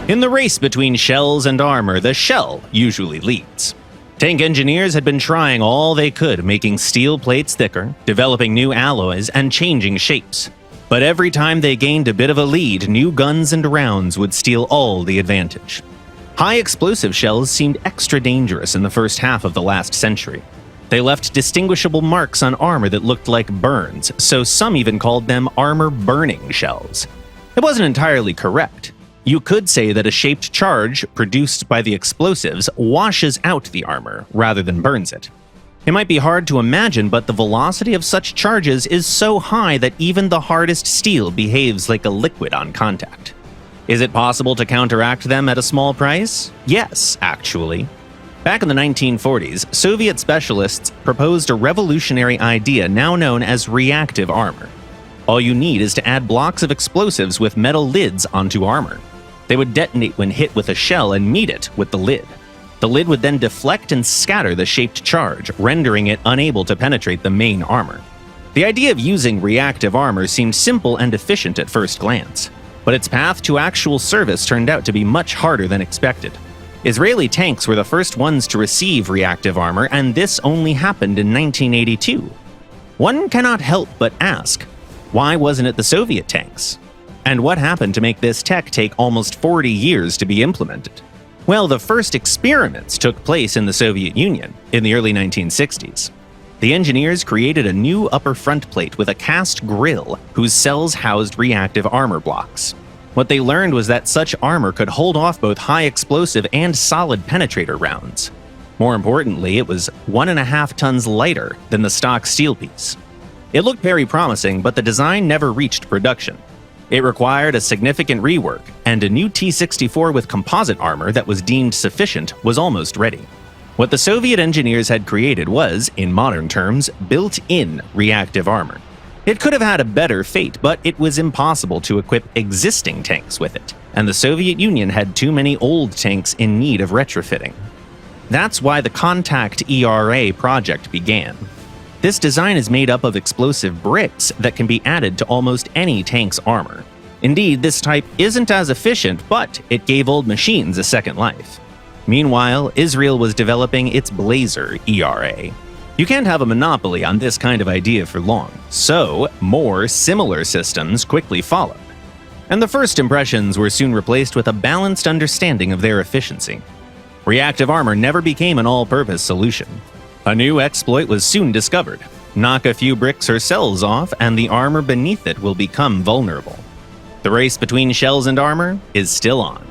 In the race between shells and armor, the shell usually leads. Tank engineers had been trying all they could, making steel plates thicker, developing new alloys, and changing shapes. But every time they gained a bit of a lead, new guns and rounds would steal all the advantage. High explosive shells seemed extra dangerous in the first half of the last century. They left distinguishable marks on armor that looked like burns, so some even called them armor-burning shells. It wasn't entirely correct. You could say that a shaped charge produced by the explosives washes out the armor rather than burns it. It might be hard to imagine, but the velocity of such charges is so high that even the hardest steel behaves like a liquid on contact. Is it possible to counteract them at a small price? Yes, actually. Back in the 1940s, Soviet specialists proposed a revolutionary idea now known as reactive armor. All you need is to add blocks of explosives with metal lids onto armor. They would detonate when hit with a shell and meet it with the lid. The lid would then deflect and scatter the shaped charge, rendering it unable to penetrate the main armor. The idea of using reactive armor seemed simple and efficient at first glance, but its path to actual service turned out to be much harder than expected. Israeli tanks were the first ones to receive reactive armor, and this only happened in 1982. One cannot help but ask, why wasn't it the Soviet tanks? And what happened to make this tech take almost 40 years to be implemented? Well, the first experiments took place in the Soviet Union in the early 1960s. The engineers created a new upper front plate with a cast grille whose cells housed reactive armor blocks. What they learned was that such armor could hold off both high explosive and solid penetrator rounds. More importantly, it was 1.5 tons lighter than the stock steel piece. It looked very promising, but the design never reached production. It required a significant rework, and a new T-64 with composite armor that was deemed sufficient was almost ready. What the Soviet engineers had created was, in modern terms, built-in reactive armor. It could have had a better fate, but it was impossible to equip existing tanks with it, and the Soviet Union had too many old tanks in need of retrofitting. That's why the Contact ERA project began. This design is made up of explosive bricks that can be added to almost any tank's armor. Indeed, this type isn't as efficient, but it gave old machines a second life. Meanwhile, Israel was developing its Blazer ERA. You can't have a monopoly on this kind of idea for long, so more similar systems quickly followed. And the first impressions were soon replaced with a balanced understanding of their efficiency. Reactive armor never became an all-purpose solution. A new exploit was soon discovered. Knock a few bricks or cells off, and the armor beneath it will become vulnerable. The race between shells and armor is still on.